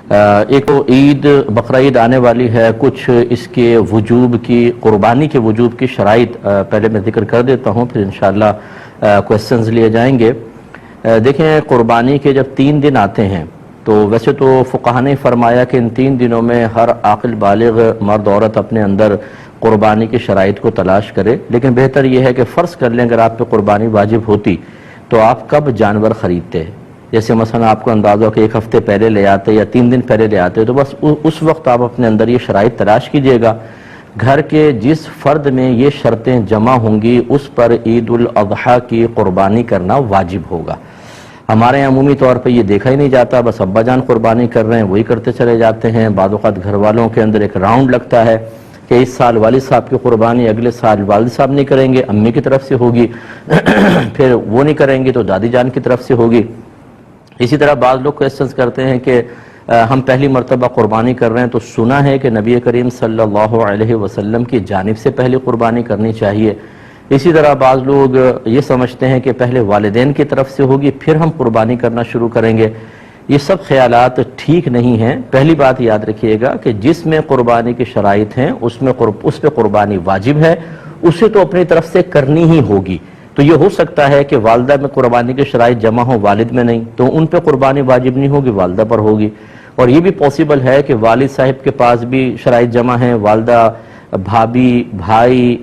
ایک تو عید بقرعید آنے والی ہے، کچھ اس کے وجوب کی، قربانی کے وجوب کی شرائط پہلے میں ذکر کر دیتا ہوں، پھر انشاءاللہ کویسچنز لیے جائیں گے۔ دیکھیں قربانی کے جب 3 دن آتے ہیں تو ویسے تو فقہاء نے فرمایا کہ ان 3 دنوں میں ہر عاقل بالغ مرد عورت اپنے اندر قربانی کی شرائط کو تلاش کرے، لیکن بہتر یہ ہے کہ فرض کر لیں اگر آپ پہ قربانی واجب ہوتی تو آپ کب جانور خریدتے ہیں؟ جیسے مثلا آپ کو اندازہ ہو کہ 1 ہفتے پہلے لے آتے یا 3 دن پہلے لے آتے، تو بس اس وقت آپ اپنے اندر یہ شرائط تلاش کیجئے گا۔ گھر کے جس فرد میں یہ شرطیں جمع ہوں گی اس پر عید الاضحیٰ کی قربانی کرنا واجب ہوگا۔ ہمارے یہاں عمومی طور پہ یہ دیکھا ہی نہیں جاتا، بس ابا جان قربانی کر رہے ہیں وہی کرتے چلے جاتے ہیں۔ بعض اوقات گھر والوں کے اندر ایک راؤنڈ لگتا ہے کہ اس سال والد صاحب کی قربانی اگلے سال والد صاحب نہیں کریں گے، امی کی طرف سے ہوگی، پھر وہ نہیں کریں گے تو دادی جان کی طرف سے ہوگی۔ اسی طرح بعض لوگ کویسچنز کرتے ہیں کہ ہم پہلی مرتبہ قربانی کر رہے ہیں تو سنا ہے کہ نبی کریم صلی اللہ علیہ وسلم کی جانب سے پہلی قربانی کرنی چاہیے۔ اسی طرح بعض لوگ یہ سمجھتے ہیں کہ پہلے والدین کی طرف سے ہوگی پھر ہم قربانی کرنا شروع کریں گے۔ یہ سب خیالات ٹھیک نہیں ہیں۔ پہلی بات یاد رکھیے گا کہ جس میں قربانی کی شرائط ہیں اس پہ قربانی واجب ہے، اسے تو اپنی طرف سے کرنی ہی ہوگی۔ تو یہ ہو سکتا ہے کہ والدہ میں قربانی کی شرائط جمع ہو، والد میں نہیں، تو ان پہ قربانی واجب نہیں ہوگی، والدہ پر ہوگی۔ اور یہ بھی پاسبل ہے کہ والد صاحب کے پاس بھی شرائط جمع ہیں، والدہ، بھابھی، بھائی،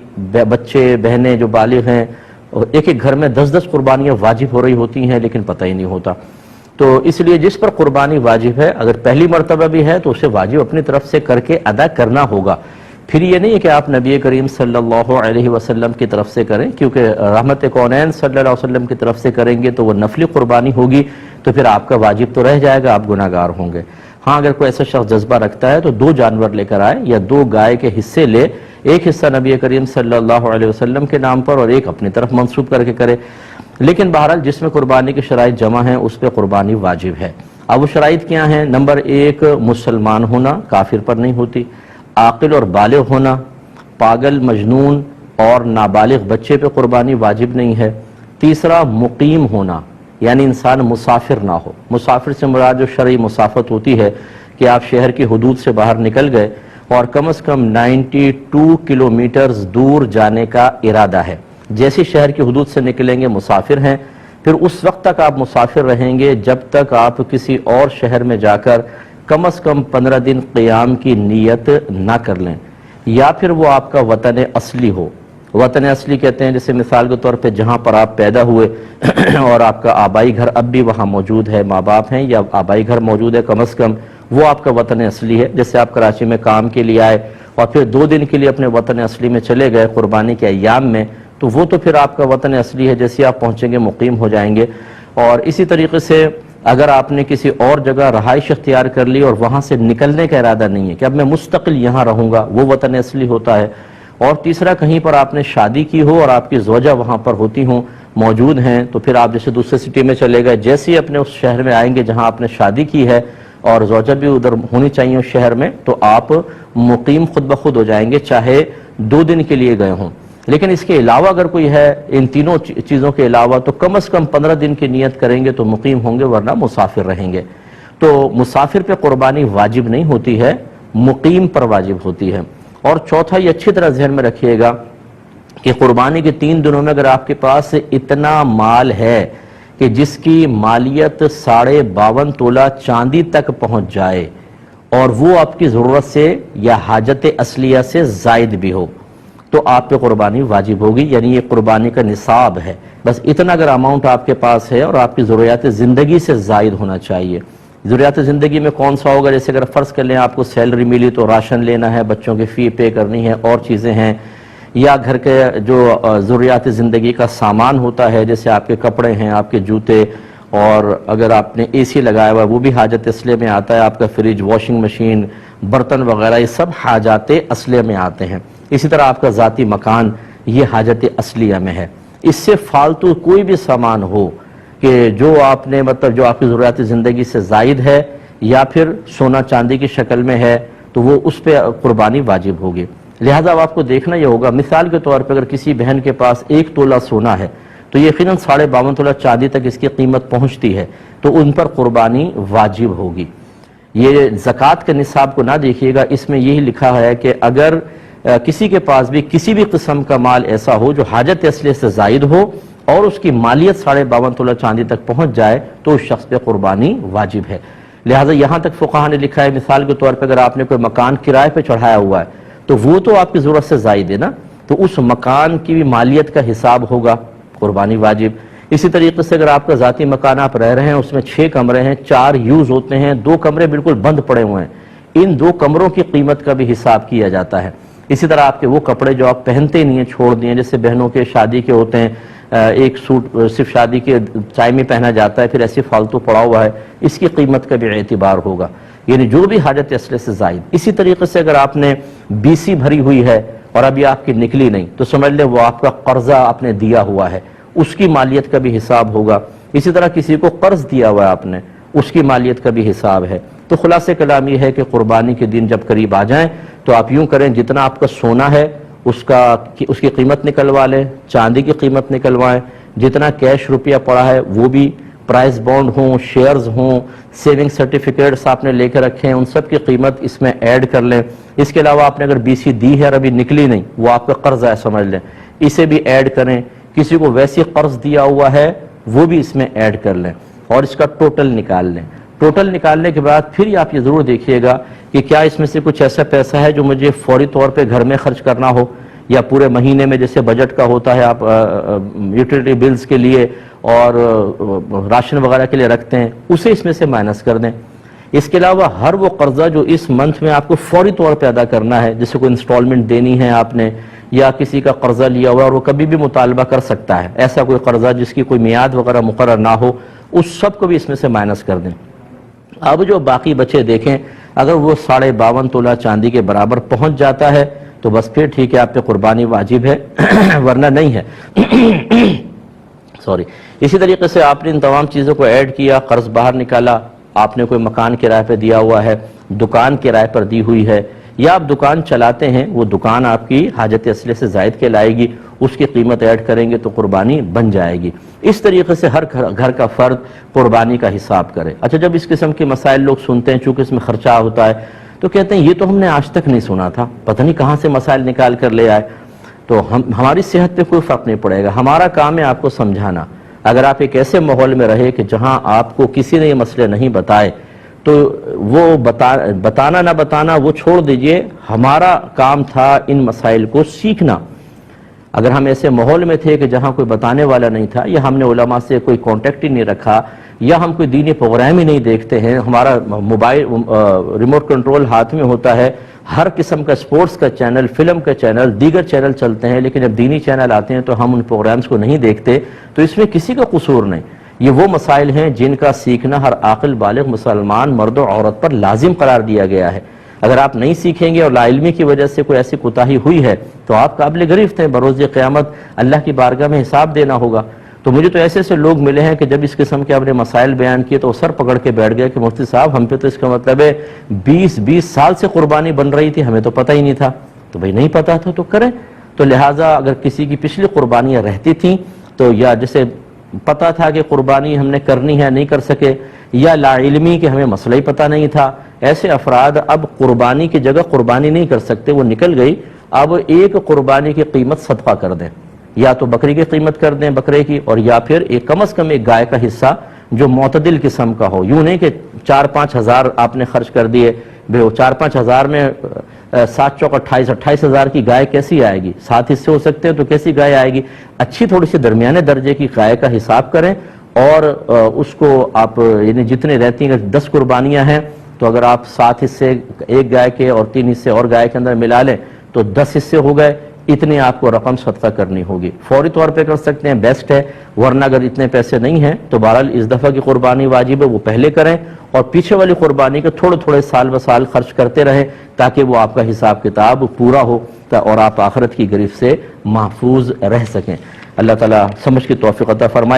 بچے، بہنیں جو بالغ ہیں، ایک ایک گھر میں 10 قربانیاں واجب ہو رہی ہوتی ہیں لیکن پتہ ہی نہیں ہوتا۔ تو اس لیے جس پر قربانی واجب ہے اگر پہلی مرتبہ بھی ہے تو اسے واجب اپنی طرف سے کر کے ادا کرنا ہوگا۔ پھر یہ نہیں ہے کہ آپ نبی کریم صلی اللہ علیہ وسلم کی طرف سے کریں، کیونکہ رحمت کونین صلی اللہ علیہ وسلم کی طرف سے کریں گے تو وہ نفلی قربانی ہوگی، تو پھر آپ کا واجب تو رہ جائے گا، آپ گناہ گار ہوں گے۔ ہاں اگر کوئی ایسا شخص جذبہ رکھتا ہے تو 2 جانور لے کر آئے یا 2 گائے کے حصے لے، ایک حصہ نبی کریم صلی اللہ علیہ وسلم کے نام پر اور ایک اپنی طرف منسوب کر کے کرے۔ لیکن بہرحال جس میں قربانی کی شرائط جمع ہیں اس پہ قربانی واجب ہے۔ اب وہ شرائط کیا ہیں؟ نمبر 1 مسلمان ہونا، کافر پر نہیں ہوتی، عاقل اور بالغ ہونا، پاگل، مجنون اور نابالغ بچے پہ قربانی واجب نہیں ہے۔ تیسرا مقیم ہونا، یعنی انسان مسافر نہ ہو۔ مسافر سے مراد جو شرعی مسافت ہوتی ہے کہ آپ شہر کی حدود سے باہر نکل گئے اور کم از کم 92 کلومیٹرز دور جانے کا ارادہ ہے۔ جیسے شہر کی حدود سے نکلیں گے مسافر ہیں، پھر اس وقت تک آپ مسافر رہیں گے جب تک آپ کسی اور شہر میں جا کر کم از کم 15 دن قیام کی نیت نہ کر لیں، یا پھر وہ آپ کا وطن اصلی ہو۔ وطن اصلی کہتے ہیں جیسے مثال کے طور پہ جہاں پر آپ پیدا ہوئے اور آپ کا آبائی گھر اب بھی وہاں موجود ہے، ماں باپ ہیں یا آبائی گھر موجود ہے کم از کم، وہ آپ کا وطن اصلی ہے۔ جیسے آپ کراچی میں کام کے لیے آئے اور پھر 2 دن کے لیے اپنے وطن اصلی میں چلے گئے قربانی کے ایام میں، تو وہ تو پھر آپ کا وطن اصلی ہے، جیسے آپ پہنچیں گے مقیم ہو جائیں گے۔ اور اسی طریقے سے اگر آپ نے کسی اور جگہ رہائش اختیار کر لی اور وہاں سے نکلنے کا ارادہ نہیں ہے کہ اب میں مستقل یہاں رہوں گا، وہ وطن اصلی ہوتا ہے۔ اور تیسرا کہیں پر آپ نے شادی کی ہو اور آپ کی زوجہ وہاں پر ہوتی ہوں، موجود ہیں، تو پھر آپ جیسے دوسرے سٹی میں چلے گئے، جیسے ہی اپنے اس شہر میں آئیں گے جہاں آپ نے شادی کی ہے اور زوجہ بھی ادھر ہونی چاہیے اس شہر میں، تو آپ مقیم خود بخود ہو جائیں گے، چاہے 2 دن کے لیے گئے ہوں۔ لیکن اس کے علاوہ اگر کوئی ہے ان تینوں چیزوں کے علاوہ تو کم از کم 15 دن کی نیت کریں گے تو مقیم ہوں گے، ورنہ مسافر رہیں گے۔ تو مسافر پہ قربانی واجب نہیں ہوتی ہے، مقیم پر واجب ہوتی ہے۔ اور چوتھا یہ اچھی طرح ذہن میں رکھیے گا کہ قربانی کے 3 دنوں میں اگر آپ کے پاس اتنا مال ہے کہ جس کی مالیت 52.5 تولہ چاندی تک پہنچ جائے اور وہ آپ کی ضرورت سے یا حاجت اصلیہ سے زائد بھی ہو، تو آپ پہ قربانی واجب ہوگی، یعنی یہ قربانی کا نصاب ہے۔ بس اتنا اگر اماؤنٹ آپ کے پاس ہے اور آپ کی ضروریات زندگی سے زائد ہونا چاہیے۔ ضروریات زندگی میں کون سا ہوگا؟ جیسے اگر فرض کر لیں آپ کو سیلری ملی تو راشن لینا ہے، بچوں کی فی پے کرنی ہے، اور چیزیں ہیں، یا گھر کے جو ضروریات زندگی کا سامان ہوتا ہے جیسے آپ کے کپڑے ہیں، آپ کے جوتے، اور اگر آپ نے اے سی لگایا ہوا ہے وہ بھی حاجت اصلیہ میں آتا ہے، آپ کا فریج، واشنگ مشین، برتن وغیرہ، یہ سب حاجات اصلیہ میں آتے ہیں۔ اسی طرح آپ کا ذاتی مکان یہ حاجت اصلیہ میں ہے۔ اس سے فالتو کوئی بھی سامان ہو کہ جو آپ نے جو آپ کی ضروریات زندگی سے زائد ہے یا پھر سونا چاندی کی شکل میں ہے تو وہ اس پہ قربانی واجب ہوگی۔ لہذا اب آپ کو دیکھنا یہ ہوگا، مثال کے طور پہ اگر کسی بہن کے پاس 1 تولہ سونا ہے تو یقیناً 52.5 تولہ چاندی تک اس کی قیمت پہنچتی ہے، تو ان پر قربانی واجب ہوگی۔ یہ زکوٰۃ کے نصاب کو نہ دیکھیے گا، اس میں یہی لکھا ہے کہ اگر کسی کے پاس بھی کسی بھی قسم کا مال ایسا ہو جو حاجت اصلیہ سے زائد ہو اور اس کی مالیت 52.5 تولہ چاندی تک پہنچ جائے تو اس شخص پہ قربانی واجب ہے۔ لہٰذا یہاں تک فقہاء نے لکھا ہے، مثال کے طور پہ اگر آپ نے کوئی مکان کرائے پہ چڑھایا ہوا ہے تو وہ تو آپ کی ضرورت سے زائد ہے نا، تو اس مکان کی بھی مالیت کا حساب ہوگا، قربانی واجب۔ اسی طریقے سے اگر آپ کا ذاتی مکان آپ رہ رہے ہیں، اس میں 6 کمرے ہیں، 4 یوز ہوتے ہیں، 2 کمرے بالکل بند پڑے ہوئے ہیں، ان 2 کمروں کی قیمت کا بھی حساب کیا جاتا ہے۔ اسی طرح آپ کے وہ کپڑے جو آپ پہنتے نہیں ہیں، چھوڑ دیے، جیسے بہنوں کے شادی کے ہوتے ہیں، ایک سوٹ صرف شادی کے ٹائم میں پہنا جاتا ہے، پھر ایسے فالتو پڑا ہوا ہے، اس کی قیمت کا بھی اعتبار ہوگا، یعنی جو بھی حاجت اصلیہ سے زائد۔ اسی طریقے سے اگر آپ نے BC بھری ہوئی ہے اور ابھی آپ کی نکلی نہیں تو سمجھ لیں وہ آپ کا قرضہ آپ نے دیا ہوا ہے، اس کی مالیت کا بھی حساب ہوگا۔ اسی طرح کسی کو قرض دیا ہوا ہے آپ نے، اس کی مالیت کا بھی حساب ہے۔ تو خلاصہ کلام یہ ہے کہ قربانی کے دن جب قریب آ جائیں تو آپ یوں کریں، جتنا آپ کا سونا ہے اس کی قیمت نکلوا لیں، چاندی کی قیمت نکلوائیں، جتنا کیش روپیہ پڑا ہے وہ بھی، پرائز بانڈ ہوں، شیئرز ہوں، سیونگ سرٹیفکیٹس آپ نے لے کے رکھے ہیں، ان سب کی قیمت اس میں ایڈ کر لیں۔ اس کے علاوہ آپ نے اگر BC دی ہے اور ابھی نکلی نہیں، وہ آپ کا قرض ہے سمجھ لیں، اسے بھی ایڈ کریں۔ کسی کو ویسی قرض دیا ہوا ہے وہ بھی اس میں ایڈ کر لیں اور اس کا ٹوٹل نکال لیں۔ ٹوٹل نکالنے کے بعد پھر آپ یہ ضرور دیکھیے گا کہ کیا اس میں سے کچھ ایسا پیسہ ہے جو مجھے فوری طور پہ گھر میں خرچ کرنا ہو، یا پورے مہینے میں جیسے بجٹ کا ہوتا ہے آپ یوٹیلیٹی بلز کے لیے اور راشن وغیرہ کے لیے رکھتے ہیں، اسے اس میں سے مائنس کر دیں۔ اس کے علاوہ ہر وہ قرضہ جو اس منتھ میں آپ کو فوری طور پہ ادا کرنا ہے، جیسے کوئی انسٹالمنٹ دینی ہے آپ نے، یا کسی کا قرضہ لیا ہوا اور وہ کبھی بھی مطالبہ کر سکتا ہے، ایسا کوئی قرضہ جس کی کوئی میعاد وغیرہ مقرر نہ ہو، اس سب کو بھی اس میں سے مائنس کر دیں۔ اب جو باقی بچے دیکھیں، اگر وہ 52.5 تولہ چاندی کے برابر پہنچ جاتا ہے تو بس پھر ٹھیک ہے، آپ پہ قربانی واجب ہے، ورنہ نہیں ہے۔ سوری۔ اسی طریقے سے آپ نے ان تمام چیزوں کو ایڈ کیا، قرض باہر نکالا، آپ نے کوئی مکان کرائے پہ دیا ہوا ہے، دکان کرائے پر دی ہوئی ہے، یا آپ دکان چلاتے ہیں، وہ دکان آپ کی حاجت اصلیہ سے زائد کے لائے گی، اس کی قیمت ایڈ کریں گے تو قربانی بن جائے گی۔ اس طریقے سے ہر گھر کا فرد قربانی کا حساب کرے۔ اچھا، جب اس قسم کے مسائل لوگ سنتے ہیں، چونکہ اس میں خرچہ ہوتا ہے، تو کہتے ہیں یہ تو ہم نے آج تک نہیں سنا تھا، پتہ نہیں کہاں سے مسائل نکال کر لے آئے۔ تو ہماری صحت پہ کوئی فرق نہیں پڑے گا، ہمارا کام ہے آپ کو سمجھانا۔ اگر آپ ایک ایسے ماحول میں رہے کہ جہاں آپ کو کسی نے یہ مسئلے نہیں بتائے تو وہ بتانا نہ بتانا وہ چھوڑ دیجئے، ہمارا کام تھا ان مسائل کو سیکھنا۔ اگر ہم ایسے ماحول میں تھے کہ جہاں کوئی بتانے والا نہیں تھا، یا ہم نے علماء سے کوئی کانٹیکٹ ہی نہیں رکھا، یا ہم کوئی دینی پروگرام ہی نہیں دیکھتے ہیں، ہمارا موبائل ریموٹ کنٹرول ہاتھ میں ہوتا ہے، ہر قسم کا سپورٹس کا چینل، فلم کا چینل، دیگر چینل چلتے ہیں، لیکن جب دینی چینل آتے ہیں تو ہم ان پروگرامز کو نہیں دیکھتے، تو اس میں کسی کا قصور نہیں۔ یہ وہ مسائل ہیں جن کا سیکھنا ہر عاقل بالغ مسلمان مرد و عورت پر لازم قرار دیا گیا ہے۔ اگر آپ نہیں سیکھیں گے اور لا علمی کی وجہ سے کوئی ایسی کوتاہی ہوئی ہے تو آپ قابل گرفت ہیں، بروز قیامت اللہ کی بارگاہ میں حساب دینا ہوگا۔ تو مجھے تو ایسے لوگ ملے ہیں کہ جب اس قسم کے اپنے مسائل بیان کیے تو سر پکڑ کے بیٹھ گئے کہ مفتی صاحب ہم پہ تو اس کا مطلب ہے 20 سال سے قربانی بن رہی تھی، ہمیں تو پتہ ہی نہیں تھا۔ تو بھئی نہیں پتہ تھا تو کریں۔ تو لہٰذا اگر کسی کی پچھلی قربانیاں رہتی تھیں تو یا جسے پتہ تھا کہ قربانی ہم نے کرنی ہے نہیں کر سکے، یا لا علمی کہ ہمیں مسئلہ ہی پتہ نہیں تھا، ایسے افراد اب قربانی کی جگہ قربانی نہیں کر سکتے، وہ نکل گئی، اب ایک قربانی کی قیمت صدقہ کر دیں، یا تو بکری کی قیمت کر دیں بکرے کی، اور یا پھر ایک کم از کم ایک گائے کا حصہ جو معتدل قسم کا ہو، یوں نہیں کہ 4-5 ہزار آپ نے خرچ کر دیے، 4-5 ہزار میں 7 چوک 28 ہزار کی گائے کیسی آئے گی؟ 7 حصے ہو سکتے ہیں تو کیسی گائے آئے گی؟ اچھی تھوڑی سی درمیانے درجے کی گائے کا حساب کریں، اور اس کو آپ یعنی جتنے رہتی ہیں، 10 قربانیاں ہیں تو اگر آپ 7 حصے ایک گائے کے اور 3 حصے اور گائے کے اندر ملا لیں تو 10 حصے ہو گئے، اتنے آپ کو رقم صدقہ کرنی ہوگی۔ فوری طور پہ کر سکتے ہیں، بیسٹ ہے، ورنہ اگر اتنے پیسے نہیں ہیں تو بہرحال اس دفعہ کی قربانی واجب ہے وہ پہلے کریں، اور پیچھے والی قربانی کے تھوڑے سال بسال خرچ کرتے رہیں تاکہ وہ آپ کا حساب کتاب پورا ہو اور آپ آخرت کی گرفت سے محفوظ رہ سکیں۔ اللہ تعالیٰ سمجھ کی توفیق عطا فرمائے۔